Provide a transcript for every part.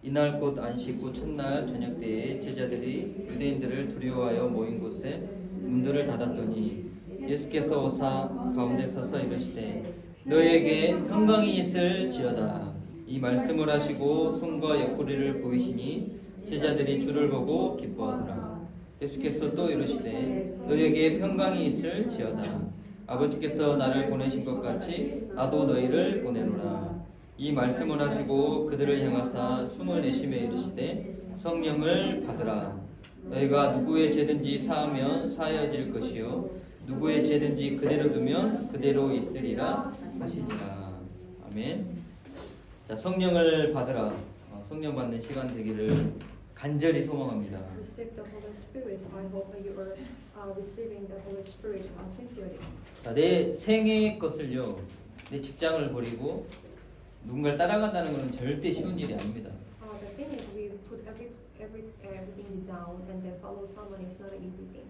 이날 곧 안식 후 첫날 저녁 때에 제자들이 유대인들을 두려워하여 모인 곳에 문들을 닫았더니 예수께서 오사 가운데 서서 이르시되 너희에게 평강이 있을지어다. 이 말씀을 하시고 손과 옆구리를 보이시니 제자들이 주를 보고 기뻐하더라. 예수께서 또 이르시되 너희에게 평강이 있을지어다. 아버지께서 나를 보내신 것 같이 나도 너희를 보내노라. 이 말씀을 하시고 그들을 향하사 숨을 내쉬며 이르시되 성령을 받으라. 너희가 누구의 죄든지 사하면 사하여질 것이요 누구의 죄든지 그대로 두면 그대로 있으리라 하시니라. 아멘. 자, 성령을 받으라. 성령 받는 시간 되기를 간절히 소망합니다. Receive the Holy Spirit. I hope that you are receiving the Holy Spirit sincerely. 자, 내 생의 것을요, 내 직장을 버리고 누군가를 따라간다는 것은 절대 쉬운 일이 아닙니다. The thing is, we put everything down and then follow someone is not an easy thing.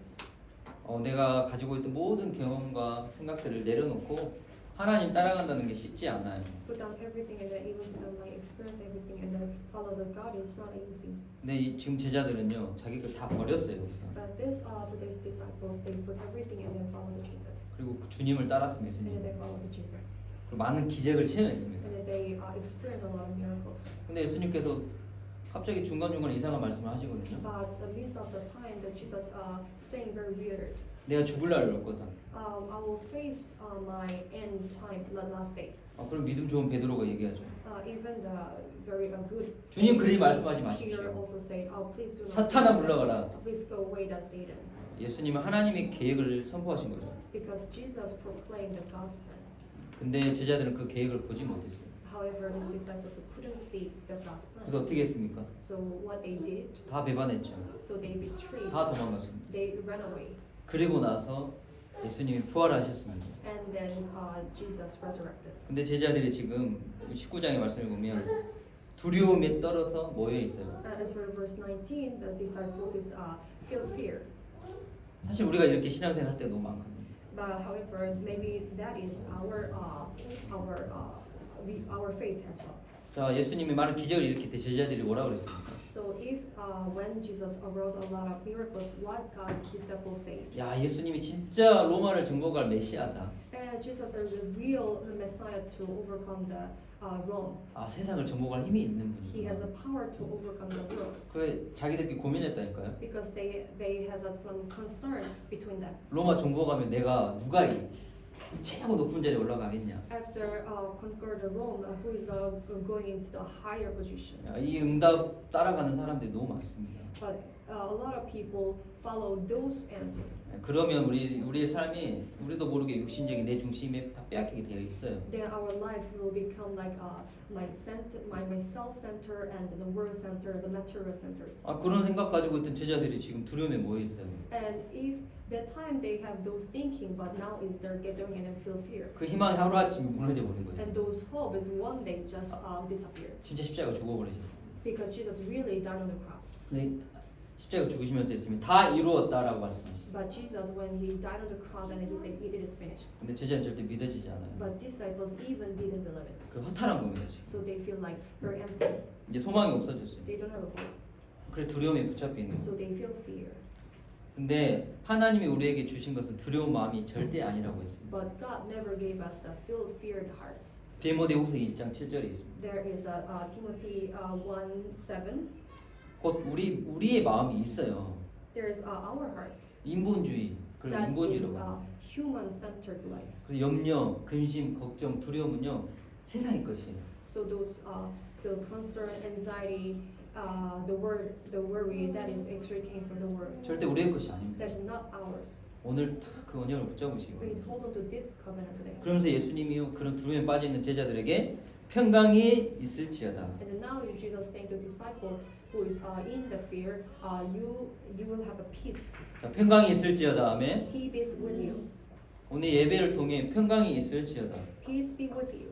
내가 가지고 있던 모든 경험과 생각들을 내려놓고 하나님 따라간다는 게 쉽지 않아요. Put down everything and then even put down my experience, everything, and then follow the God is not easy. 근데 지금 제자들은요, 자기 걸 다 버렸어요. But this today's disciples, they put everything and then follow the Jesus. 그리고 그 주님을 따랐습니다. And then 예수님. they follow the Jesus. 그리고 많은 기적을 체험했습니다. And then they experience a lot of miracles. 근데 예수님께서 갑자기 중간중간에 이상한 말씀을 하시거든요. But amidst of the time that Jesus saying very weird. 내가 죽을 날을 올 거다. I will face my end time, the last day. 그럼 믿음 좋은 베드로가 얘기하죠. Even the very good. 주님 그리 말씀하지 Peter 마십시오. also said, please do not. 사탄아 say that. 물러가라. Please go away, that Satan. 예수님은 하나님의 계획을 선포하신 거죠. Because Jesus proclaimed the God's plan. 근데 제자들은 그 계획을 보지 못했어요. However, his disciples couldn't see the God's plan. 그래서 어떻게 했습니까? So what they did, 다 배반했죠. so they betrayed. 다 도망갔습니다. They ran away. 그리고 나서 예수님이 부활하셨습니다. And then Jesus resurrected. 근데 제자들이 지금 19장의 말씀을 보면 두려움에 떨어서 모여 있어요. As for verse 19, the disciples is feel fear. 사실 우리가 이렇게 신앙생활 할 때가 너무 많거든요. But however, maybe that is our faith as well. 자, 예수님이 많은 기적을 일으킬 때 제자들이 뭐라고 그랬습니까? So if when Jesus arose a lot of miracles, what disciples say? 야, 예수님이 진짜 로마를 정복할 메시아다. Jesus is the real Messiah to overcome the Rome. 세상을 정복할 힘이 있는 He has 분이다. the power to overcome the world. 그래 자기들끼리 고민했다니까요. Because they has some concern between them. 로마 정복하면 내가 누가 이 최고 높은 자리에 올라가겠냐? After conquer the Rome, who is going into the higher position? 야, 이 응답 따라가는 사람들이 너무 많습니다. But a lot of people follow those answers. 그러면 우리의 삶이 우리도 모르게 육신적인 내 중심에 다 빼앗기게 되어 있어요. Then our life will become like my self-center and the world center, the material center. 그런 생각 가지고 있던 제자들이 지금 두려움에 모여 있어요. And if that time they have those thinking, but now is they're gathering and feel fear. 그 희망이 하루아침에 무너져 버린 거예요. And those hope is one day just disappear. 진짜 십자가 죽어버리죠. Because Jesus really died on the cross. 근데 십자가 죽으시면서 했으면 다 이루었다라고 말씀하시죠. But Jesus, when he died on the cross, and he said, "It is finished." 근데 제자는 절대 믿어지지 않아요. But disciples even didn't believe it. 그 허탈한 겁니다 지금. So they feel like very empty. 이제 소망이 없어졌어요. They don't have a hope. 그래 두려움에 붙잡혀 있는 거예요. So they feel fear. 근데 하나님이 우리에게 주신 것은 두려운 마음이 절대 아니라고 했습니다. But God never gave us the feared hearts. 디모데후서 1장 7절에 있습니다. There is Timothy 1:7. 곧 우리의 마음이 있어요. There is our hearts. 인본주의, 그걸 That is 인본주의라고 합니다. human-centered life. 그 염려, 근심, 걱정, 두려움은요 세상의 것이에요. So those feel concern, anxiety, the worry that is actually came from the world. 절대 우리의 것이 아닙니다. That's not ours. 오늘 다 그 언약을 붙잡으시고. We need to hold on to this covenant today. 그러면서 예수님이요 그런 두려움에 빠져 있는 제자들에게 평강이 있을지어다. And now is Jesus saying to disciples who is in the fear, you will have a peace. 자, 평강이 있을지어다. 아멘. Peace is with you. 오늘 예배를 통해 평강이 있을지어다. Peace be with you.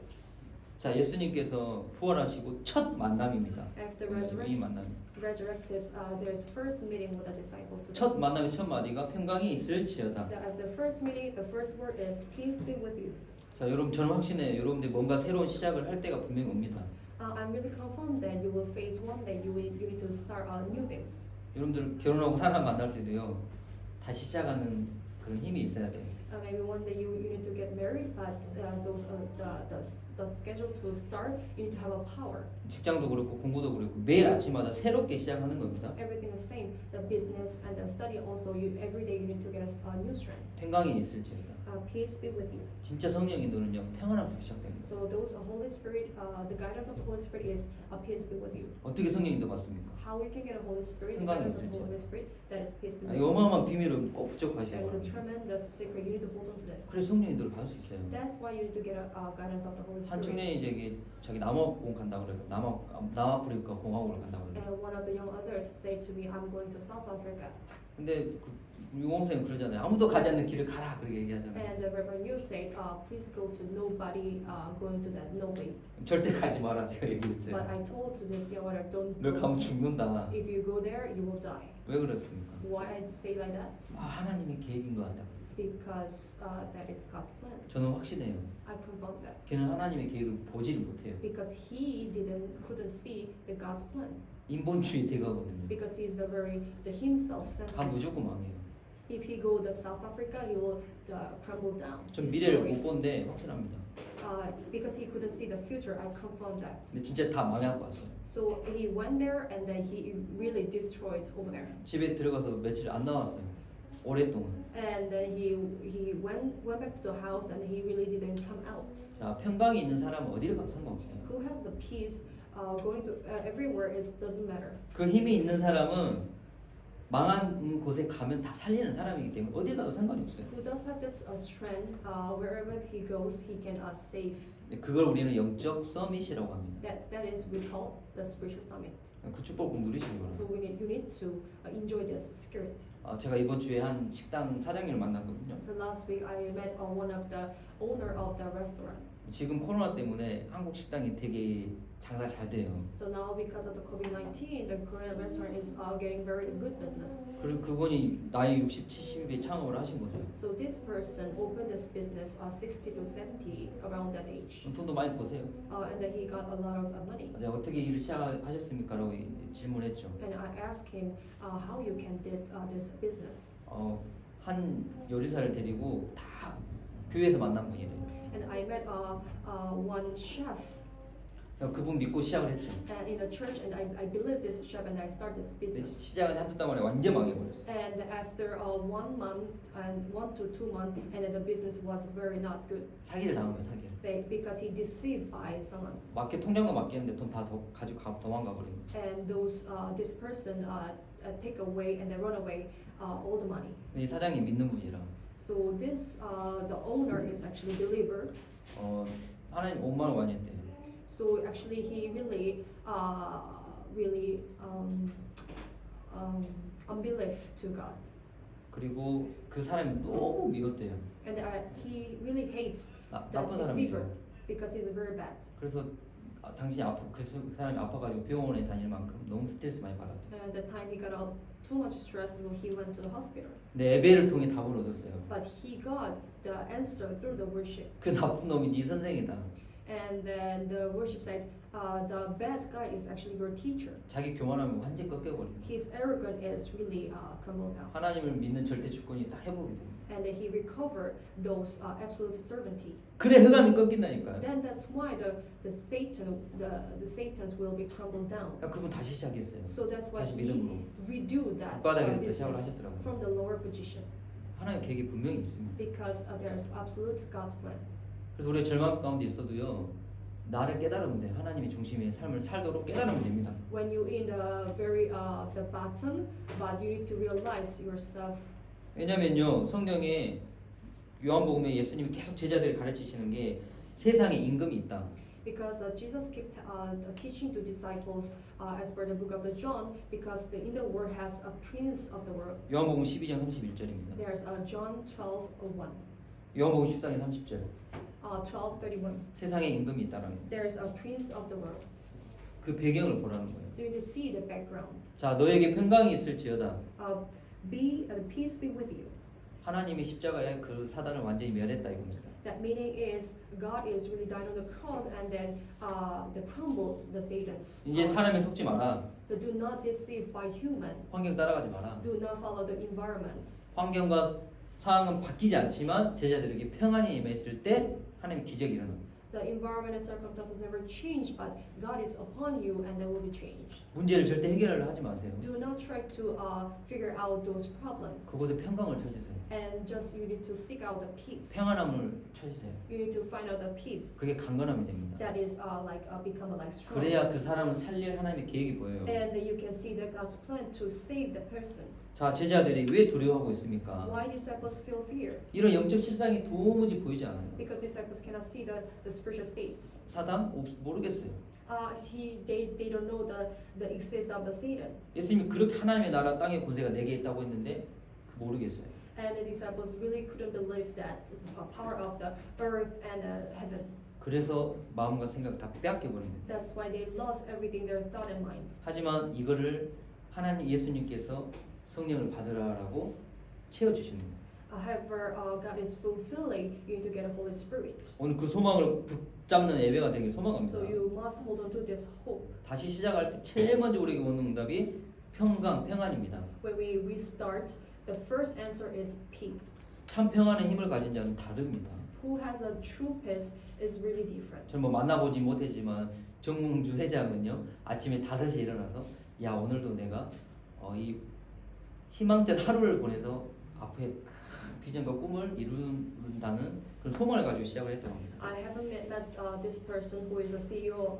자, 예수님께서 부활하시고 첫 만남입니다. After 이 만남. resurrected, there's first meeting with the disciples. 첫 만남의 첫 마디가 평강이 있을지어다. After the first meeting, the first word is peace be with you. 자, 여러분 저는 확신해요. 여러분들 뭔가 새로운 시작을 할 때가 분명히 옵니다. I'm really confident that you will face one day you need to start new things. 여러분들 결혼하고 사람 만날 때도요. 다시 시작하는 그런 힘이 있어야 돼요. Maybe one day you need to get married, but those the schedule to start, you need to have a power. 직장도 그렇고 공부도 그렇고 매일 아침마다 새롭게 시작하는 겁니다. Everything is same. The business and the study also. Every day you need to get a new strength. 평강이 있을지어다. Peace be with you. 진짜 성령 인도는요. 평안함부터 시작됩니다. So those Holy Spirit, the guidance of the Holy Spirit is a peace be with you. 어떻게 성령 인도 받습니까? How we can get a Holy Spirit, the 평강이 guidance of the 있을지. Holy Spirit, that is peace be 아니, with you. 어마어마한 비밀을 꼭 붙잡하셔야 That is a 돼요. tremendous secret. You need to hold on to this. 그래서 성령 인도를 받을 수 있어요. That's why you need to get a guidance of the Holy 한 Spirit. 청년이 저기 남아공 간다 그래서 남아프리카 공화국을 간다 그래요. And one of the young adults say to me, I'm going to South Africa. 근데 유공생은 그러잖아요. 아무도 가지 않는 길을 가라 그렇게 얘기하잖아요. And the Reverend Yu said, please go to nobody going to that no way. 절대 가지 마라 제가 But 얘기했어요. I told to this young adult, don't 너 go. 가면 죽는다. If you go there, you will die. 왜 그렇습니까? Why I say like that? 하나님의 계획인 것 같다. Because that is God's plan. 저는 확신해요. I confirm that. 걔는 하나님의 계획을 보지를 못해요. Because he couldn't see the God's plan. 인본주의 대가거든요. Because he's the himself 다 centered. 무조건 망해요. If he go to South Africa, he will crumble down. 전 미래를 destroy 못 it. 본데 확신합니다. Because he couldn't see the future, I confirm that. 근데 진짜 다 망해갖고 왔어요. So he went there and then he really destroyed over there. 집에 들어가서 며칠 안 나왔어요. 오랫동안. And then he went back to the house and he really didn't come out. 자, 평강이 있는 사람은 어디를 가도 상관없어요. Who has the peace going to everywhere doesn't matter. 그 힘이 있는 사람은 망한 곳에 가면 다 살리는 사람이기 때문에 어디 가도 상관이 없어요. Who does have this strength? Wherever he goes, he can save. 그걸 우리는 영적 서밋이라고 합니다. That is we call the spiritual summit. 그 축복 꼭 누리시기 바랍니다. So you need to enjoy this spirit. 제가 이번 주에 한 식당 사장님을 만났거든요. The last week I met one of the owner of the restaurant. 지금 코로나 때문에 한국 식당이 되게 장사 잘 돼요. So now because of the COVID-19, the Korean restaurant is getting very good business. 그리고 그분이 나이 60, 70에 창업을 하신 거죠. So this person opened this business 60 to 70 around that age. 돈도 많이 버세요. And then he got a lot of money. 어떻게 일을 시작하셨습니까? 라고 질문했죠. And I asked him how you can did this business. 한 요리사를 데리고 다 교회에서 만난 분이래요. And I met one chef 그분 믿고 시작을 했죠. in the church, and I believe this chef, and I started this 근데 business. 시작은 한두 달 만에 완전 망해버렸어요. And after 1 month and 1 to 2 months, and then the business was very not good 사기를 당한 거예요, 사기를. because he deceived by someone. 마켓 통장도 맡기는데 돈 다 가지고 도망가 버린 거예요. And this person take away and then run away all the money. 이 사장이 믿는 분이라 So this the owner is actually believer. 하나님 5만 원 많이 했대요. So actually he really unbelief to God. 그리고 그 사람이 너무 미웠대요. And he really hates the 나쁜 deceiver 사람이죠. because he's very bad. 그래서 당신이 그 사람이 아파가지고 병원에 다닐 만큼 너무 스트레스 많이 받았대요. And the time he got too much stress, so he went to the hospital. 근데 예배를 통해 답을 얻었어요. But he got the answer through the worship. 그 나쁜 놈이 네 선생이다. And then the worship said, the bad guy is actually your teacher. 자기 교만하면 완전 꺾여버려요. His arrogance is really crumbled down. 하나님을 믿는 절대 주권이 다 회복이 돼요. And then he recovered those absolute sovereignty. 그래 흑암이 꺾인다니까요. Then that's why the Satans will be crumbled down. 그분 다시 시작했어요. So that's why 다시 he 믿음으로. redo that 밑바닥에서 시작을 business 하셨더라고요. from the lower position 하나님 계획이 분명히 있습니다. because there's absolute God's plan. 그래서 우리가 절망 가운데 있어도요. 나를 깨달으면 돼. 하나님의 중심의 삶을 살도록 깨달으면 됩니다. When you in the very the bottom, but you need to realize yourself. 왜냐면요. 성경에 요한복음에 예수님이 계속 제자들을 가르치시는 게 세상에 임금이 있다. Because Jesus kept teaching to disciples as per the book of the John, because in the world has a prince of the world. 요한복음 12장 31절입니다. There's John 12:1. 요한복음 14장 30절. 12:31. 세상에 임금이 있다라는 거. There's a prince of the world. 그 배경을 보라는 거예요. So you need to see the background. 자, 너에게 평강이 있을지어다. Peace be with you. 하나님이 십자가에 그 사단을 완전히 멸했다 이겁니다. That meaning is God is really died on the cross and then they crumbled the Satan's. 이제 사람에 속지 마라. Do not deceive by human. 환경 따라가지 마라. Do not follow the environment. 환경과 상황은 바뀌지 않지만 제자들에게 평안이 임했을 때 하나님의 기적이 일어납니다. The environment and circumstances never change, but God is upon you and they will be changed. 문제를 절대 해결하려 하지 마세요. Do not try to figure out those problems. 그곳에 평강을 찾으세요. And just you need to seek out the peace. 평안함을 찾으세요. You need to find out the peace. 그게 강건함이 됩니다. That is become like strong. 그래야 그 사람을 살릴 하나님의 계획이 보여요. And you can see that God's plan to save the person. 자, 제자들이 왜 두려워하고 있습니까? Why disciples feel fear? 이런 영적 실상이 도무지 보이지 않아요. Because disciples cannot see the spiritual states. 사단 모르겠어요. They don't know the existence of the Satan. 예수님이 그렇게 하나님의 나라 땅의 권세가 내게 있다고 했는데 모르겠어요. And the disciples really couldn't believe that power of the earth and heaven. 그래서 마음과 생각 다 빼앗겨 버린 거예요. That's why they lost everything, their thought and mind. 하지만 이거를 하나님 예수님께서 성령을 받으라라고 채워 주시는 거예요. However, God is fulfilling. You need to get a Holy Spirit. 오늘 그 소망을 붙잡는 예배가 되길 소망합니다. So you must hold on to this hope. 다시 시작할 때 제일 먼저 우리에게 오는 응답이 평안입니다. When we restart, the first answer is peace. 참 평안의 힘을 가진 자는 다릅니다. Who has a true peace is really different. 저는 뭐 만나보지 못했지만 정몽주 회장은요 아침에 5시에 일어나서 야 오늘도 내가 이 희망찬 하루를 보내서 앞에 큰 비전과 꿈을 이룬다는 그런 소망을 가지고 시작을 했다고 합니다. I haven't met this person who is the CEO,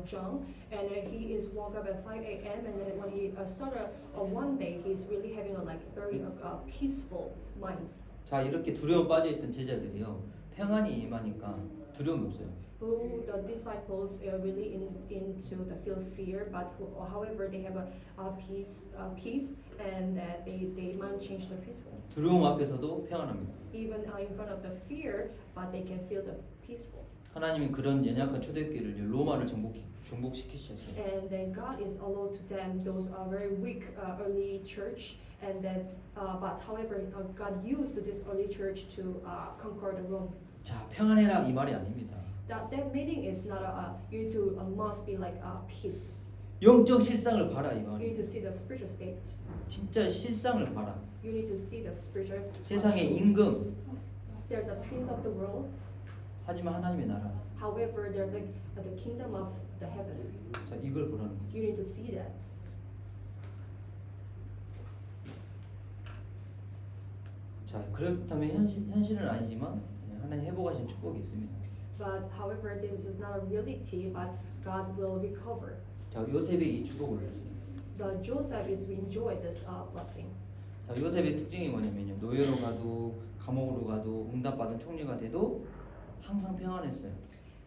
John, and he is woke up at 5 a.m. and then when he started one day, he's really having a very peaceful mind. 자 이렇게 두려움 빠져있던 제자들이요 평안이 임하니까 두려움이 없어요. Who the disciples are really into the feel fear, but however they have a peace, and that they might change the peaceful. 두려움 앞에서도 평안합니다. Even in front of the fear, but they can feel the peaceful. 하나님이 그런 연약한 초대교회를 로마를 정복시키셨어요. And then God is allowed to them those are very weak early church, and then but however God used this early church to conquer the Rome. 자 평안해라 이 말이 아닙니다. That meaning is not you need to must be like peace. 영적 실상을 봐라 이 You need 말이. to see the spiritual state. 진짜 실상을 봐라. You need to see the spiritual. 세상의 임금 There's a prince of the world. 하지만 하나님의 나라. However, there's the kingdom of the heaven. 자 이걸 보라는 거죠. You need to see that. 자 그렇다면 현실은 아니지만 하나님 회복하신 축복이 있습니다. But however, this is not a reality. But God will recover. 자 요셉의 이 축복을 보세요. The Joseph is enjoy this blessing. 자 요셉의 특징이 뭐냐면요 노예로 가도 감옥으로 가도 응답받은 총리가 돼도 항상 평안했어요.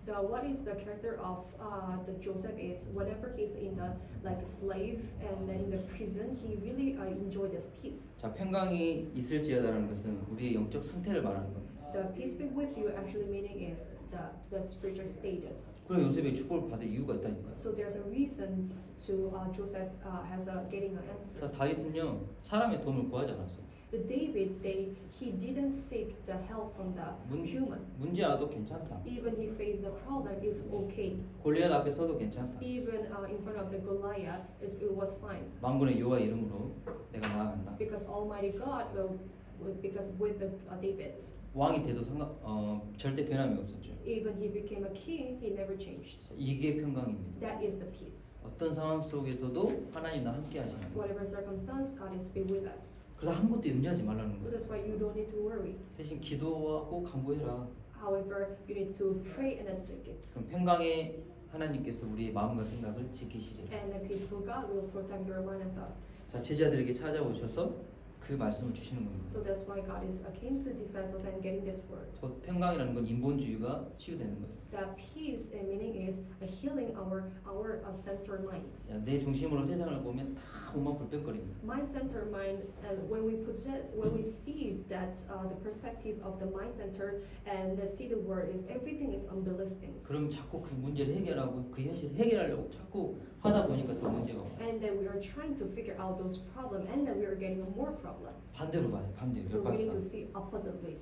What is the character of the Joseph is whenever he's in the slave and then in the prison, he really enjoy this peace. 자 평강이 있을지어다라는 것은 우리의 영적 상태를 말하는 겁니다. The peace be with you actually meaning is the spiritual status. 그럼 요셉의 축복을 받을 이유가 있다니까요. So there's a reason to Joseph has getting an answer. 자 다윗은요 사람의 도움을 구하지 않았어요. The David, he didn't seek the help from the human. 문제 와도 괜찮다. Even he faced the problem, is okay. 골리앗 앞에 서도 괜찮다. Even in front of the Goliath, it was fine. 만군의 여호와 이름으로 내가 나아간다. Because Almighty God, because with David, 왕이 돼도 절대 변함이 없었죠. even he became a king, he never changed. 이게 평강입니다. That is the peace. 어떤 상황 속에서도 하나님 나 함께 하시는 거예요. Whatever circumstance, God is be with us. 그래서 아무것도 염려하지 말라는 So 거예요. that's why you don't need to worry. 대신 기도하고 간구해라. However, you need to pray and seek it. 그럼 평강의 하나님께서 우리의 마음과 생각을 지키시리라. And the peaceful God will protect your mind and thoughts. 자 제자들에게 찾아오셔서 그 말씀을 주시는 겁니다. So that's why God came to disciples and getting this word. 저 평강이라는 건 인본주의가 치유되는 거예요. That peace and meaning is healing our center mind. 야, 내 중심으로 세상을 보면 다 오만 불평거립니다. Mind center mind, and when we see that the perspective of the mind center and see the word is everything is unbelief things. 그럼 자꾸 그 문제를 해결하고 그 현실을 해결하려고 자꾸 하다 보니까 또 문제가 와요. And then we are trying to figure out those problems, and then we are getting more problem. 반대로 봐요. 반대로 But we need to 역발상. see oppositely.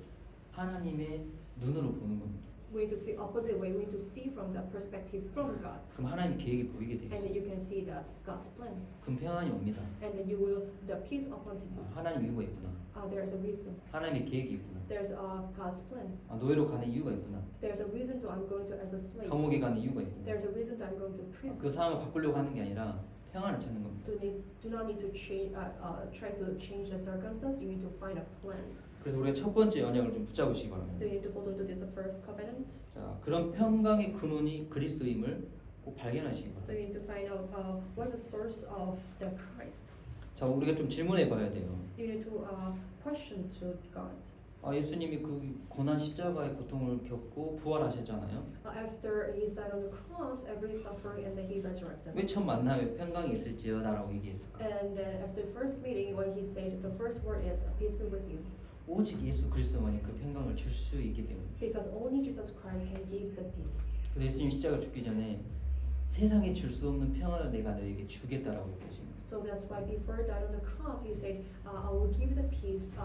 하나님의 눈으로 보는 겁니다. We need to see opposite way. We need to see from the perspective from God, 그럼 하나님 계획이 보이게 and 되겠어요. then you can see the God's plan, 그럼 평안이 옵니다. and then you will the peace upon you. 하나님 이유가 있구나. There's a reason. 하나님의 계획이 있구나. There's God's plan. 노예로 가는 이유가 있구나. There's a reason to I'm going to as a slave. 감옥에 가는 이유가 있구나. There's a reason to I'm going to prison. 그 상황을 바꾸려고 하는 게 아니라 평안을 찾는 겁니다. Do not need to change. Try to change the circumstance. You need to find a plan. 그래서 우리가 첫 번째 언약을 좀 붙잡으시기 바랍니다. So you need to hold on to this first covenant. 자, 그런 평강의 근원이 그리스도임을 꼭 발견하시기 So 바랍니다. you need to find out what's the source of the Christ. 자, 우리가 좀 질문해 봐야 돼요. You need to question to God. 예수님이 그 고난 십자가의 고통을 겪고 부활하셨잖아요. After he died on the cross, every suffering, and then he resurrected. 왜 첫 만남에 평강이 있을지어다라고 얘기했을까? And then after the first meeting, when he said the first word is "Peace be with you," 오직 예수 그리스도만이 그 평강을 줄 수 있기 때문에. because only Jesus Christ can give the peace. 그래서 예수님 십자가 죽기 전에 세상에 줄 수 없는 평안을 내가 너에게 주겠다라고 얘기하십니다. So that's why before he died on the cross, he said, "I will give you the peace."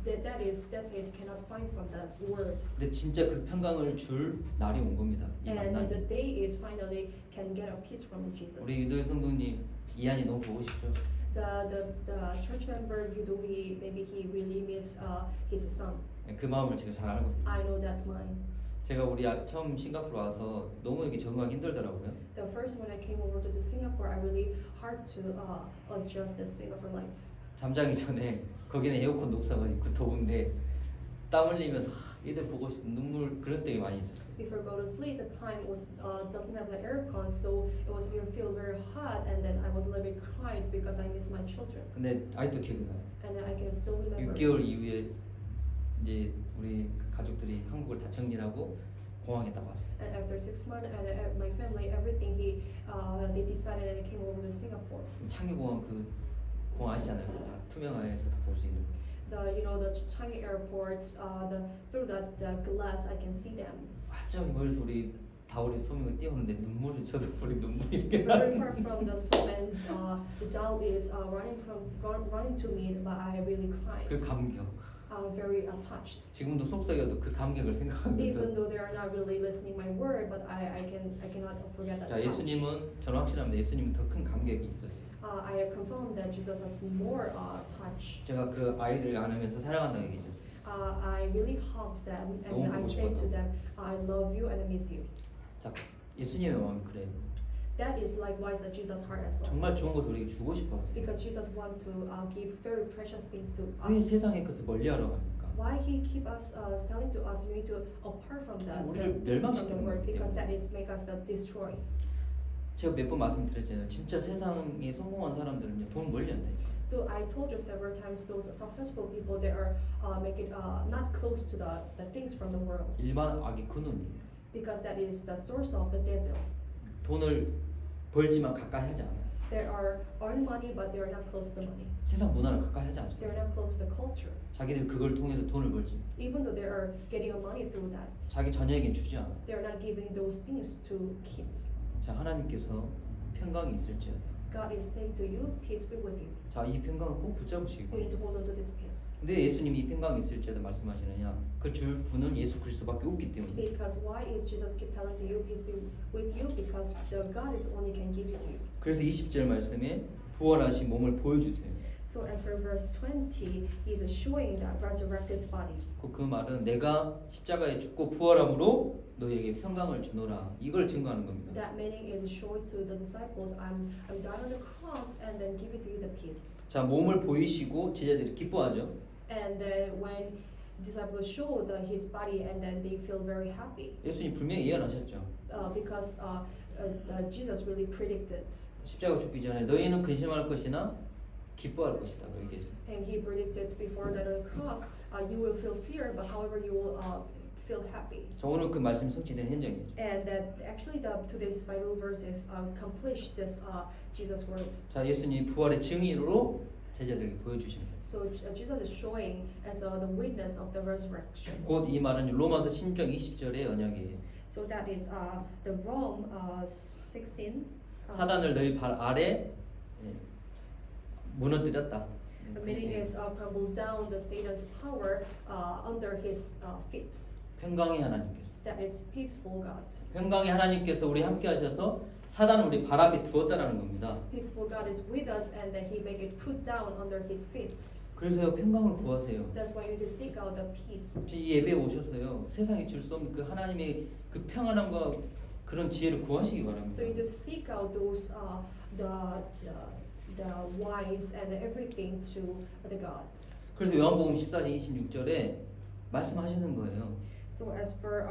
That peace cannot find from that word. 근데 진짜 그 평강을 줄 날이 온 겁니다. 이 And 만남이. the day is finally can get a peace from the Jesus. 우리 유도의 성도님 이한이 너무 보고 싶죠. The church member Yudovi, maybe he really miss his son. 그 마음을 제가 잘 알거든요. I know that mind. 제가 우리 처음 싱가포르 와서 너무 이게 적응하기 힘들더라고요. The first when I came over to Singapore, I really hard to adjust the Singapore life. 잠자기 전에 거기는 에어컨도 없어가지고 그 더운데 땀 흘리면서 얘들 보고 싶은 눈물 그런 때가 많이 있었어요. Before go to sleep, the time was doesn't have the aircon, so it was feel very hot, and then I was a little bit cried because I miss my children, 근데 아직도 기억나요. and I can still remember. 6개월 이후에 이제 우리 가족들이 한국을 다 정리하고 공항에 딱 왔어요. And after 6 months, and my family, everything they decided and came over to Singapore. 창의공항 그 공항 아시잖아요. 다 투명화해서 다 볼 수 있는. The Changi airport, through the glass, I can see them. 완전 멀리서 우리 다우리 소미가 뛰어오는데 눈물이 저도 우리 눈물이 이렇게 Very far from the swim, and the dog is running to me, but I really cried. 그 감격. Very touched. 지금도 속삭여도 그 감격을 생각하면서. Even though they are not really listening my word, but I cannot forget that. 자, touch. 예수님은 저는 확실합니다. 예수님은 더 큰 감격이 있으세요. I confirm that Jesus has more touch. 제가 그 아이들을 안으면서 사랑한다고 얘기죠. I really hug them, 너무 and I 보고 say to 싶었다. them, I love you and I miss you. 자, 예수님의 마음이 그래요. That is likewise the Jesus heart as well. 정말 좋은 것을 우리에게 주고 싶어요. Because Jesus want to give very precious things to 왜 us. 세상의 것을 멀리하러 갑니까? Why he keep us telling to us you need to apart from the 우리를 things from the 멸망시키는 word, 거기 because 때문에. that is make us the destroy. 제가 몇 번 말씀드렸잖아요. 진짜 세상에 성공한 사람들은요 돈 멀리 한다니까. So I told you several times, those successful people, they are make it not close to the things from the world, 일반 악의 근원이에요. because that is the source of the devil. 돈을 벌지만 가까이 하지 않아요. They are earn money, but they are not close to the money. 세상 문화를 가까이 하지 They 않습니다. are not close to the culture, 자기들 그걸 통해서 돈을 벌지. even though they are getting money through that. 자기 자녀에겐 주지 않아. They are not giving those things to kids. 자, 하나님께서 평강이 있을지어다. God is saying to you, peace be with you. 자, 이 평강을 꼭 붙잡으시기 You need 바랍니다. to hold on to this peace. 근데 예수님이 이 평강이 있을지어다 말씀하시느냐? 그 줄 분은 예수 그리스도밖에 없기 때문에. Because why is Jesus keep telling to you, peace be with you? Because the God is only can give it to you. 그래서 20절 말씀에 부활하신 몸을 보여주세요. So as for verse 20, he's showing that resurrected body. 그 말은 내가 십자가에 죽고 부활함으로 너에게 평강을 주노라. 이걸 증거하는 겁니다. That meaning is showing to the disciples, I'm died on the cross and then give it to you the peace. 자, 몸을 보이시고 제자들이 기뻐하죠. And then when disciples show his body, and then they feel very happy 예수님 분명히 예언하셨죠. because Jesus really predicted, 십자가 죽기 전에 너희는 근심할 것이나 기뻐할 것이다고 얘기했어요. and he predicted before that on the cross, you will feel fear, but however you will feel happy. 자, 오늘 그 말씀 성취된 현장이죠. And that actually today's Bible verses accomplish this Jesus word. 자, 예수님 부활의 증인으로 제자들에게 보여주십니다. So Jesus is showing as the witness of the resurrection. 곧 이 말은 로마서 16장 20절의 언약이에요. So that is the Rome 16. 사단을 너희 발 아래 무너뜨렸다. The meaning is crumbled down the Satan's power under his feet. 평강의 하나님께서. that is peaceful God. 평강의 하나님께서 우리 함께 하셔서 사단을 우리 발 앞에 두었다라는 겁니다. Peaceful God is with us and that He make it put down under His feet. 그래서요 평강을 구하세요. That's why you need to seek out the peace. 이 예배에 오셔서요 세상이 줄 수 없는 그 하나님의 그 평안함과 그런 지혜를 구하시기 바랍니다. So you need to seek out those the wise and everything to the God. 그래서 요한복음 14장 26절에 말씀하시는 거예요. So as for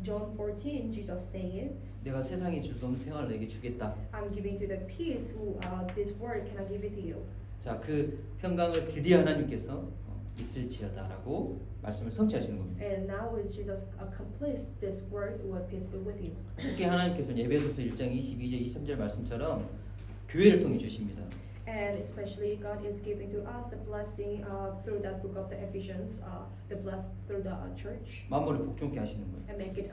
John 14, Jesus said, 내가 세상이 줄 수 없는 평안을 너에게 주겠다. I'm giving you the peace who this world cannot give it to you. 자, 그 평강을 드디어 하나님께서 있을지어다라고 말씀을 성취하시는 겁니다. And now is Jesus accomplished this word with peace be with you. 특히 하나님께서는 에베소서 1장 22절 23절 말씀처럼 교회를 통해 주십니다. And especially God is giving to us the blessing through that book of the Ephesians, the blessed through the church, 만물을 복종케 하시는 거예요. and make it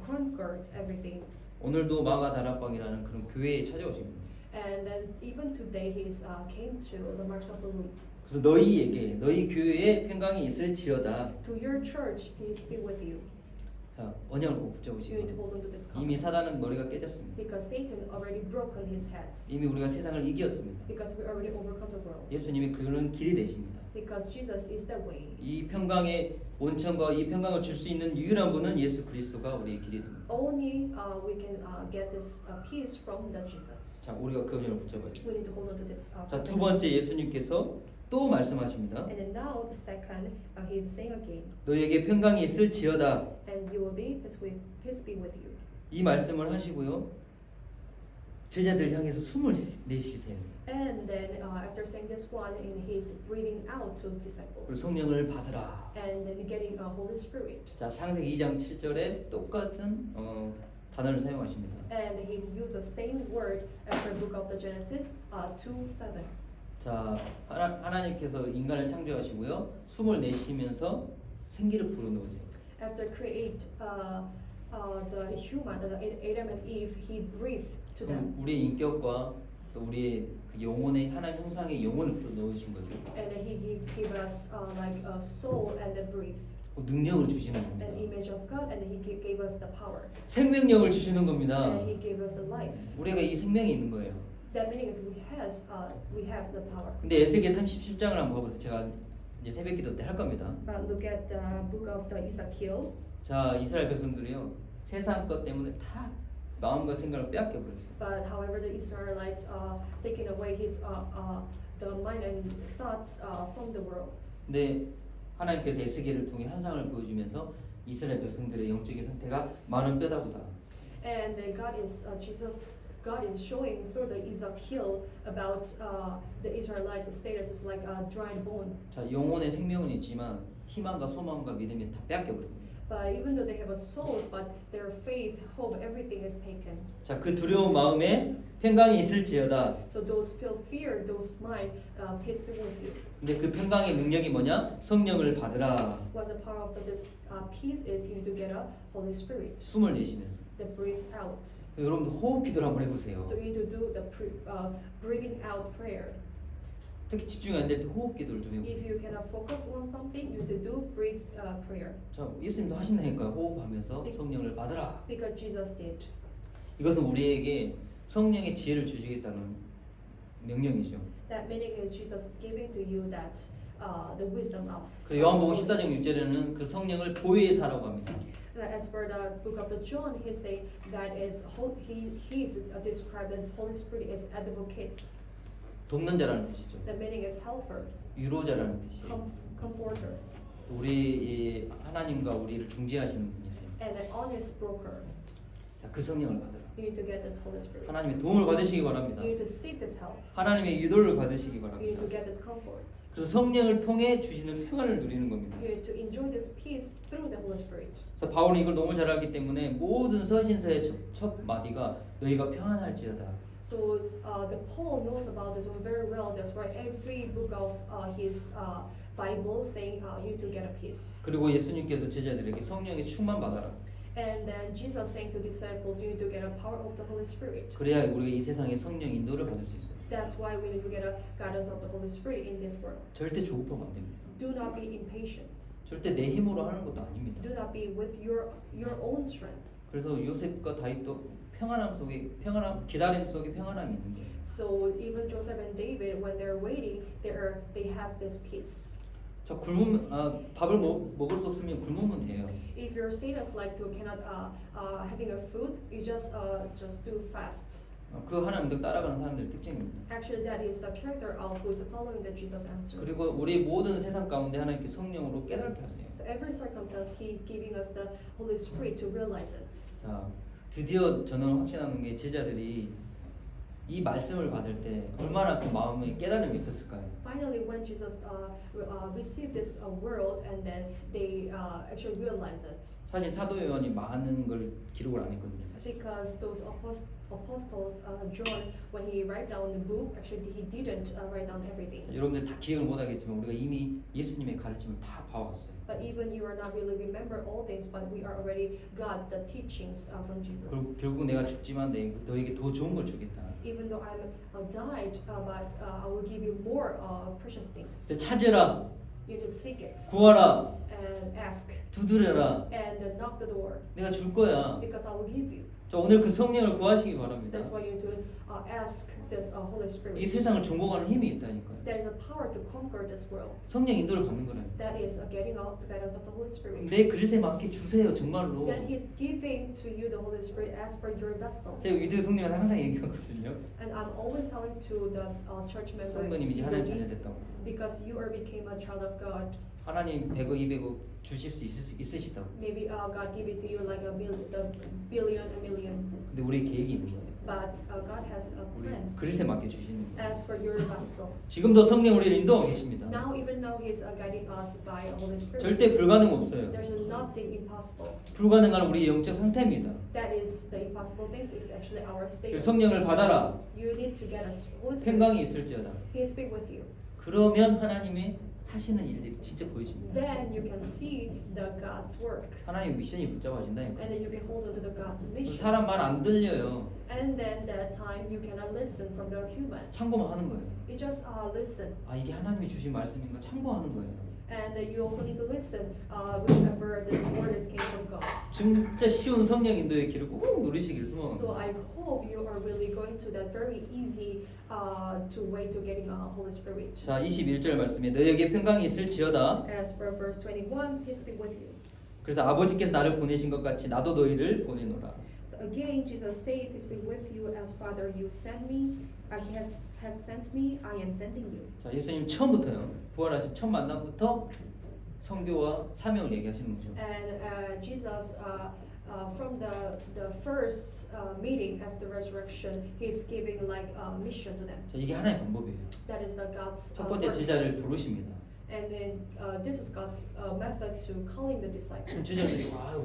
conquered everything. 오늘도 마가 다락방이라는 그런 교회에 찾아오십니다. And then even today He's came to the Marks of the Room. 그래서 너희에게 너희 교회에 평강이 있을지어다. To your church, peace be with you. 자, 언약을 꼭 You need to 붙잡으시고 hold on to this 이미 covenant. 사단은 머리가 깨졌습니다. Because Satan already broken his head. 이미 우리가 세상을 이겼습니다. Because we already overcome the world. 예수님이 그런 길이 되십니다. Because Jesus is the way. 이 평강의 온천과 이 평강을 줄 수 있는 유일한 분은 예수 그리스도가 우리의 길이 됩니다. Only we can get this peace from the Jesus. 자, 우리가 그 언약을 붙잡아야 돼요. We need to hold on to this. 자, 두 번째 예수님께서 또 말씀하십니다. And then now the second, He's saying again, 너희에게 평강이 있을지어다. and you will be peace be with you. 이 말씀을 하시고요. 제자들 향해서 숨을 내쉬세요. And then after saying this one, and He's breathing out to 그리고 disciples, 성령을 받으라. and then getting a Holy Spirit. 자, 창세기 2장 7절에 똑같은 단어를 사용하십니다. And He's used the same word as the book of the Genesis 2:7. 자, 하나님께서 인간을 창조하시고요. 숨을 내쉬면서 생기를 불어넣으세요. After create the human, Adam and Eve, He breathed to them, 그럼 우리의 인격과 또 우리의 그 영혼의 하나님 형상의 영혼을 불어넣으신 거죠. and then He gave us like a soul and a breath, 그 능력을 주시는 an 겁니다. image of God, and He gave us the power, 생명력을 주시는 겁니다. and He gave us the life. 우리가 이 생명이 있는 거예요. That meaning is we have the power. 근데 에스겔 37장을 한번 봐보세요. 제가 이제 새벽기도 때 할 겁니다. But look at the book of the Ezekiel. 자, 이스라엘 백성들이요. 세상 것 때문에 다 마음과 생각을 빼앗겨 버렸어요. But however, the Israelites taking away the mind and thoughts from the world. 근데 하나님께서 에스겔을 통해 환상을 보여주면서 이스라엘 백성들의 영적인 상태가 많은 뼈다구다. And then God is showing through the Ezekiel about the Israelites' status is like a dried bone. 자, 영혼의 생명은 있지만 희망과 소망과 믿음이 다 빼앗겨 버립니다. But even though they have a souls, but their faith, hope, everything is taken. 자, 그 두려운 마음에 평강이 있을지어다. So those feel fear, those mind, peace be with you. 근데 그 평강의 능력이 뭐냐? 성령을 받으라. What's the power of this peace is you need to get a Holy Spirit, 숨을 내쉬는. the breathe out. 여러분들 호흡 기도를 한번 해보세요. So you need to do the breathing out prayer. 특히 집중이 안 될 때 호흡 기도를 좀 해보세요. If you cannot focus on something, you need to do breathe prayer. 자, 예수님도 하신다니까요. 호흡하면서 성령을 받으라. Because Jesus did. 이것은 우리에게 성령의 지혜를 주시겠다는 명령이죠. That meaning is Jesus is giving to you that the wisdom of. 그 요한복음 14장 6절에는 그 성령을 보혜사 사라고 합니다. As for the book of the John, he say that is he's described the Holy Spirit as advocate. 돕는 자라는 뜻이죠. The meaning is helper, 위로자라는 뜻이에요. comforter, 우리 하나님과 우리를 중재하시는 분이세요. and an honest broker. 자, 그 성령을 받으라. You need to get this Holy Spirit. 하나님의 도움을 받으시기 바랍니다. You need to seek this help. 하나님의 유도를 받으시기 You need 바랍니다. to get this comfort. 그래서 성령을 통해 주시는 평안을 누리는 겁니다. You need to enjoy this peace through the Holy Spirit. 그래서 바울은 이걸 너무 잘 알기 때문에 모든 서신서의 첫 마디가 너희가 평안할지어다. So the Paul knows about this one very well. That's why every book of his Bible saying you need to get a peace. 그리고 예수님께서 제자들에게 성령의 충만 받아라. And then Jesus saying to disciples, you need to get a power of the Holy Spirit. 그래야 우리가 이 세상의 성령 인도를 받을 수 있어요. That's why we need to get a guidance of the Holy Spirit in this world. 절대 조급하면 안 됩니다. Do not be impatient. 절대 내 힘으로 하는 것도 아닙니다. Do not be with your own strength. 그래서 요셉과 다윗도 평안함 기다림 속에 평안함이 있는 거예요. So even Joseph and David, when they're waiting, they have this peace. 자 밥을 먹을 수 없으면 굶으면 돼요. If your status like to cannot having a food, you just do fasts. 그 하나님 들 따라가는 사람들의 특징입니다. Actually, that is the character of who is following the Jesus answer. 그리고 우리 모든 세상 가운데 하나님께 성령으로 깨닫게 하세요. So every circumstance, He is giving us the Holy Spirit to realize it. 자 드디어 저는 확신하는 게 제자들이 이 말씀을 받을 때 얼마나 그 마음에 깨달음이 있었을까요? Finally, when Jesus received this word, and then they actually realized it. 사실 사도 요한이 많은 걸 기록을 안 했거든요. 사실. Because those apostles, John, when he write down the book, actually he didn't write down everything. 여러분들 다 기억을 못 하겠지만 우리가 이미 예수님의 가르침을 다 봐왔어요. But even you are not really remember all things, but we are already got the teachings from Jesus. 결국 내가 죽지만 너에게 더 좋은 걸 주겠다. Even though I'm died, but I will give you more precious things. 찾으라, You just seek it 구하라, and ask 두드려라. and knock the door, 내가 줄 거야. because I will give you. 자, 오늘 그 성령을 구하시기 바랍니다. That's why you need to ask this Holy 이 Spirit. 세상을 종복하는 힘이 있다니까요. There is a power to conquer this world. 성령 인도를 받는 거라요. That is getting out the guidance of the Holy Spirit. 내 그릇에 맞게 주세요, 정말로. Then He's giving to you the Holy Spirit as per your vessel. 제가 위드 성님한테 항상 얘기하거든요. And I'm always telling to the church member, 성도님 이제 하나님 자녀 됐다고. because you are became a child of God. 하나님 100억, 200억 주실 수 있으시다고. Maybe God give it to you like a billion, a million. 근데 우리 계획이 있는 거예요. But God has a 우리 plan 그릇에 맞게 주시는 거예요. as for your vessel. 지금도 성령 우리를 인도하고 계십니다. Now, even now, He's guiding us by Holy Spirit. 절대 불가능 없어요. There's nothing impossible. 불가능한 우리 영적 상태입니다. That is the impossible things is actually our 그래서 status. 성령을 받아라. You need to get a Holy 평강이 Spirit. 있을지어다. He speak with you. 그러면 하나님의 하시는 일들이 진짜 보여집니다. Then you can see the God's work, 하나님 미션이 붙잡아진다니까. and then you can hold on to the God's mission. 사람 말 안 들려요. And then that time you cannot listen from the human. 참고만 하는 거예요. You just listen, 아 이게 하나님이 주신 말씀인가 참고하는 거예요. and you also need to listen whichever this word is came from God. 진짜 쉬운 성령 인도의 길을 꼭 누리시길 So 소망합니다. I hope you are really going to that very easy to way to getting a Holy Spirit. 자 21절 말씀에 너에게 평강이 있을지어다. As per verse 21, He speak with you. 그래서 아버지께서 나를 보내신 것 같이 나도 너희를 보내노라. So again, Jesus said, He speak with you as Father, you sent me. He has sent me. I am sending you. 자 예수님 처음부터요. 부활하신 첫 만남부터 성교와 사명을 얘기하시는 거죠. And Jesus, from the first meeting after resurrection, He's giving like a mission to them. 자 이게 하나의 방법이에요. That is the God's 첫 번째 work. 제자를 부르십니다. And then this is God's method to calling the disciple. 그럼 제자들이 와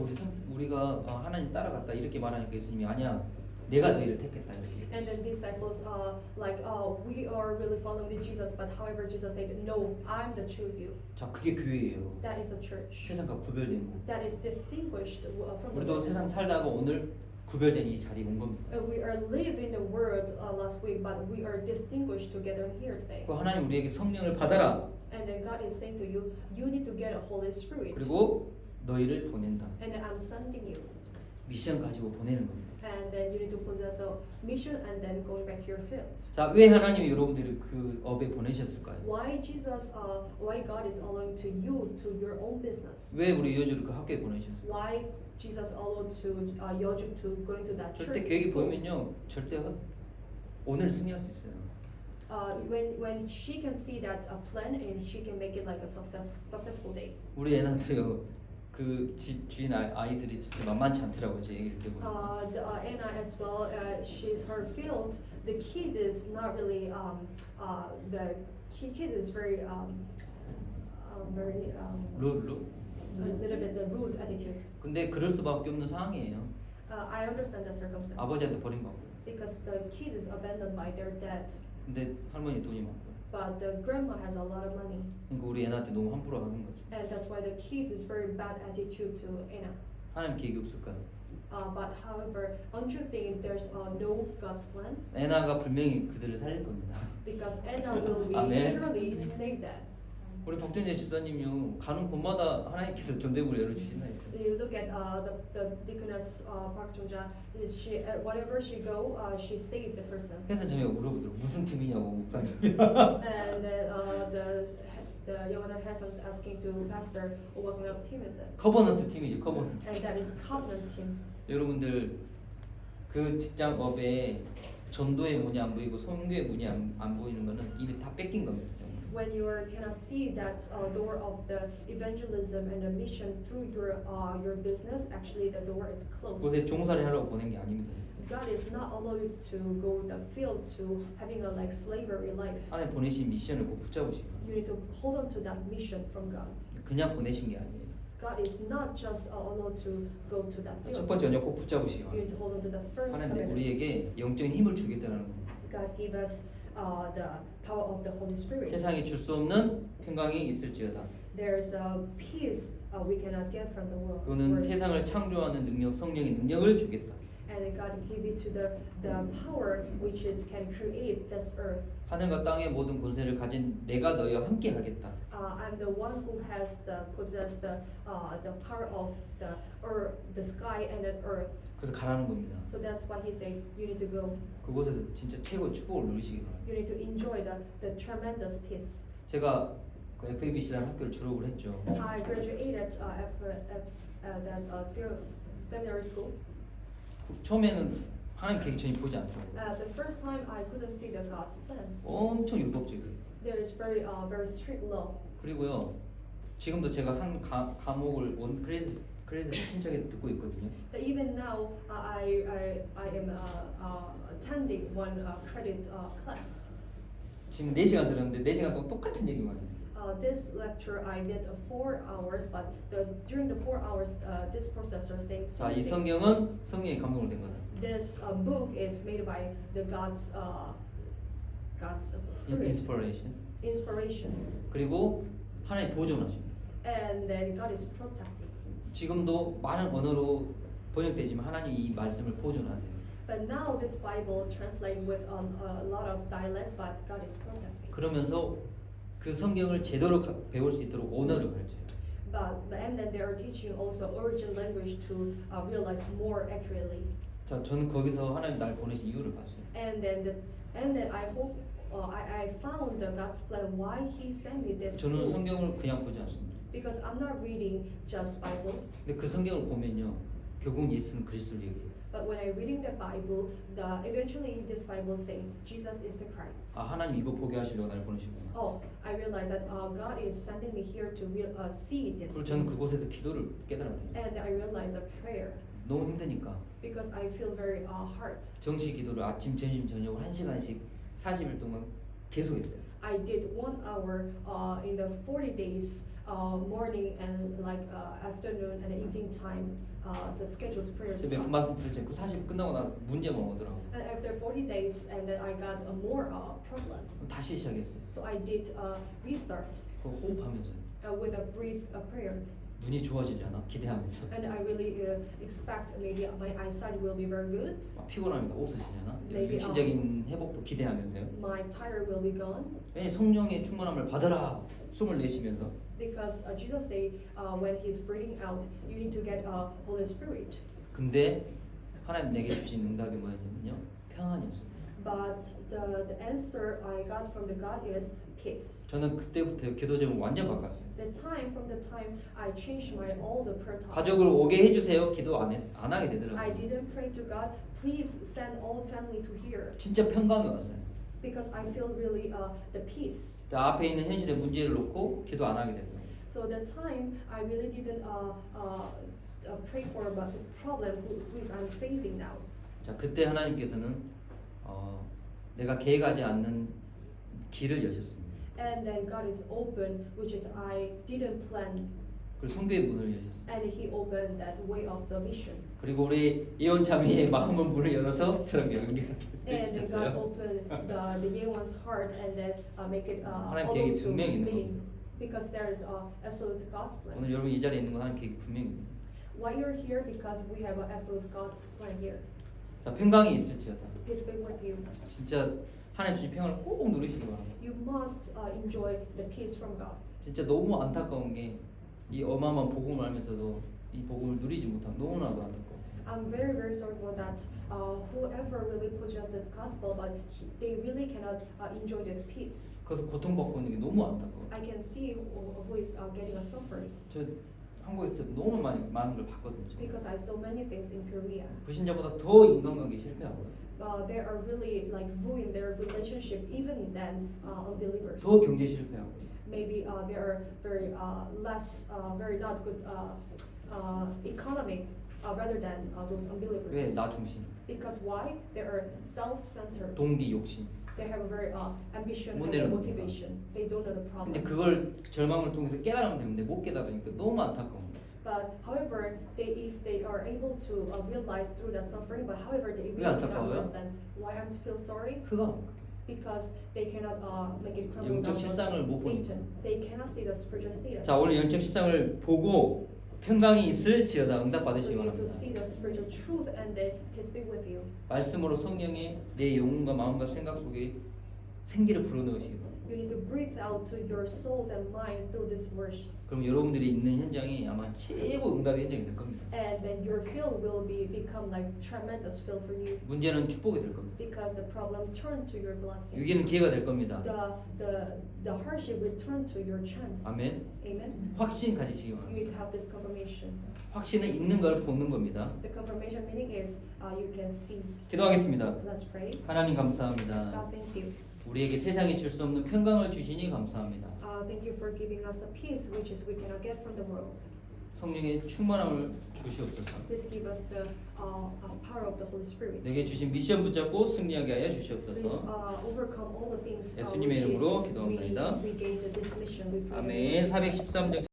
우리가 하나님 따라갔다 이렇게 말하니까 예수님이 아니야 내가 너희를 택했다 이렇게. And then disciples like, we are really following the Jesus, but however Jesus said, no, I'm the choose you. 자 그게 교회예요. That is a church. 세상과 구별된 거. That is distinguished from the 우리도 world. 세상 살다가 오늘 구별된 이 자리에 온 겁니다. We are living the world last week, but we are distinguished together here today. 그 하나님 우리에게 성령을 받아라. And then God is saying to you, you need to get a Holy Spirit. 그리고 너희를 보낸다. And then I'm sending you. 미션 가지고 보내는 겁니다. And then you need to possess a mission and then going back to your field. 자, 왜 하나님이 여러분들을 그 업에 보내셨을까요? Why God is allowing to you to your own business? 왜 우리 여주를 그 학교에 보내셨을까요? Why Jesus allowed to Yeoju to going to that 절대 church? 계획이 school? 보이면요, 절대 오늘 승리할 수 있어요. When she can see that plan and she can make it like a successful day. 우리 애나도요. 그 집 주인 아이들이 진짜 만만치 않더라고요. 제 얘기를 들어보니까. Anna as well. She's her field. The kid is not really. The kid is very 루? a little bit the rude attitude. 근데 그럴 수밖에 없는 상황이에요. I understand the circumstance. 아버지한테 버림받고. Because the kid is abandoned by their dad, 근데 할머니 돈이 많고. but the grandma has a lot of money, 그러니까 우리 애나한테 너무 함부로 하는 거죠. and that's why the kid is very bad attitude to Anna. 하나님 계획이 없을까요? But however, don't you think there's no God's plan? 애나가 분명히 그들을 살릴 겁니다. Because Anna will be Amen. surely save them. 우리 박준재 집사님요 가는 곳마다 하나님께서 전대문을 열어주신다니까. You look at the deaconess Park Jong-ja. She whatever she go, she saved the person. 그래서 저희가 물어보더라고 무슨 팀이냐고 목사님. And then the young has asking to pastor, what kind of team is this? 커버넌트 팀이죠 커버넌트. And that is covenant team. 여러분들 그 직장업에 전도의 문이 안 보이고 선교의 문이 안 보이는 거는 이미 다 뺏긴 겁니다. When you cannot see that door of the evangelism and the mission through your business, actually the door is closed. 그곳에 종사를 하라고 보낸 게 아닙니다. God is not allow you to go the field to having a like slavery life. 하나님 보내신 미션을 꼭 붙잡으시고 You need to hold on to that mission from God. 그냥 보내신 게 아니에요. God is not just allowed to go to that 첫 field. 번째 언약 꼭 붙잡으시기 You need 바랍니다. to hold on to the first 하나님 commandment. 우리에게 영적인 힘을 주겠다는 겁니다. God give us the power of the Holy Spirit. 세상이 줄 수 없는 평강이 있을지어다. There's a peace we cannot get from the world. 그거는 세상을 창조하는 능력, 성령의 능력을 주겠다. And God give it to the power which is can create this earth. 하늘과 땅의 모든 권세를 가진 내가 너희와 함께 하겠다. I'm the one who has possess the power of the earth, the sky and the earth. 그래서 가라는 겁니다. So that's why He said you need to go. 그곳에서 진짜 최고의 축복을 누리시기 바랍니다. You need to enjoy the tremendous peace. 제가 그 FABC라는 학교를 졸업을 했죠. I graduated at that seminary school. 처음에는 하나님 계획 전혀 보지 않죠. The first time I couldn't see the God's plan. 엄청 율법적이에요. There is very strict law. 그리고요, 지금도 제가 한 과목을 원 크레딧 신청해서 듣고 있거든요. But even now, I am attending one credit class. 지금 4시간 들었는데 4시간 동안 똑같은 얘기만 해요. This lecture I did 4 hours, but during the 4 hours, this professor saying 자, same 이 things. 성경은 성령의 감동으로 된 거다. This book is made by the God's spirit, inspiration, 그리고 하나님 보존하신다. and then God is protecting. 지금도 많은 언어로 번역되지만 하나님 이 말씀을 보존하세요. But now this Bible translated with a lot of dialect, but God is protecting. 그러면서 그 성경을 제대로 배울 수 있도록 언어를 가르쳐요. And then they are teaching also origin language to realize more accurately. 자, 저는 거기서 하나님 날 보내신 이유를 봤어요. And then I hope I found the God's plan why He sent me this 저는 school. 성경을 그냥 보지 않습니다. Because I'm not reading just Bible, 근데 그 성경을 보면요, 결국 예수는 그리스도를 얘기해요. but when I reading the Bible, eventually this Bible say Jesus is the Christ. 아, 하나님 이거 보게 하시려고 날 보내시구나. Oh, I realize that God is sending me here to see this. 그리고 저는 things. 그곳에서 기도를 깨달아요. And I realize a prayer 너무 힘드니까 because I feel very hard. 정시 기도를 아침, 점심, 저녁을 1시간씩 40일 동안 계속 했어요. I did 1 hour in the 40 days, morning and like afternoon and evening time, the scheduled prayer 제가 몇 time. 말씀 드렸죠. 그 40일 끝나고 나서 문제만 오더라고. And after 40 days, and then I got a more problem. 다시 시작했어요. So I did restart 그 호흡하면서 with a brief prayer. 눈이 좋아지려나 기대하면서 And I really expect maybe my eyesight will be very good. 막 피곤함이 다 없어지려나 Maybe, 육신적인 회복도 기대하면서요. My tire will be gone. 왜냐 성령의 충만함을 받아라 숨을 내쉬면서 Because Jesus say when He's breathing out, you need to get Holy Spirit. 근데 하나님 내게 주신 응답이 뭐였냐면요 평안이었습니다. But the answer I got from the God is peace. 저는 그때부터 기도 제목을 완전 바꿨어요. From the time I changed my all the prayer time. 가족을 오게 해주세요 기도 안 하게 I 되더라고요. didn't pray to God. Please send all family to here 진짜 평강이 왔어요. because I feel really the peace. 자, 앞에 있는 현실의 문제를 놓고 기도 안 하게 되더라고요. So the time I really didn't pray for about the problem which I'm facing now. 자, 그때 하나님께서는 내가 계획하지 않는 길을 여셨습니다. And then God is open, which is I didn't plan, 그리고 성교의 문을 여셨습니다. and He opened that way of the mission. 그리고 우리 예원자매의 마음은 문을 열어서 저랑 연결하게 And then God 해주셨어요. opened the Yeon's heart and then make it 하나님 all 계획이 to 분명히 있는 meaning. Because there is absolute God's plan. 오늘 여러분 이 자리에 있는 건 하나님 계획이 분명히 있습니다. Why you're here? Because we have an absolute God's plan here. 자, 평강이 있을지어다. Peace be with you. 진짜 하나님 주신 평안을 꼭 누리시기 바랍니다. You must enjoy the peace from God. 진짜 너무 안타까운 게 이 어마어마한 복음을 알면서도 이 복음을 누리지 못하면 너무나도 안타까워. I'm very, very sorry for that. Whoever really possesses this gospel, but they really cannot enjoy this peace. 그래서 고통받고 있는 게 너무 안타까워. I can see who is getting a suffering 저 한국에서 너무 많은 걸 봤거든요. because I saw many things in Korea. 불신자보다 더 인간관계 실패하고요. They are really like ruin their relationship even than unbelievers. 더 경제 실패하고. Maybe they are very less, very not good economic rather than those 왜? unbelievers. 나 중심. Because why? They are self-centered. 동기 욕심. They have a very ambition 못 and 내려놓는 motivation. They don't know the 근데 problem. 그걸 절망을 통해서 깨달으면 되는데 못 깨달으니까 너무 안타까운 거예요. But however, if they are able to realize through that suffering, but however they 왜 really cannot 안타까워요? understand why I feel sorry 그가 안 바뀌어요. because they cannot make it crumble 영적 down 실상을 못 on 보니까. Satan. They cannot see the spiritual status. 자, 오늘 영적 실상을 보고 평강이 있을지어다 응답 For 받으시기 you to 바랍니다. see the spiritual truth and then He speak with you. 말씀으로 성령이 내 영혼과 마음과 생각 속에 생기를 불어넣으시기 바랍니다. You need to breathe out to your souls and mind through this verse. 그럼 여러분들이 있는 현장이 아마 최고 응답의 현장이 될 겁니다. And then your field will become like tremendous field for you 문제는 축복이 될 겁니다. because the problem turn to your blessing. 위기는 기회가 될 겁니다. The hardship will turn to your chance. 아멘. Amen. 확신 가지시기 You 바랍니다. need to have this confirmation. 확신은 있는 걸 보는 겁니다. The confirmation meaning is you can see. 기도하겠습니다. Let's pray. 하나님 감사합니다. God, thank you. 우리에게 세상이 줄 수 없는 평강을 주시니 감사합니다. Thank you for giving us the peace which is we cannot get from the world. 성령의 충만함을 주시옵소서. Please give us the power of the Holy Spirit. 내게 주신 미션 붙잡고 승리하게 하여 Please 주시옵소서. overcome all the things 예수님의 which is 이름으로 기도합니다. we gained this mission. We pray in 아멘. Jesus' name. 413장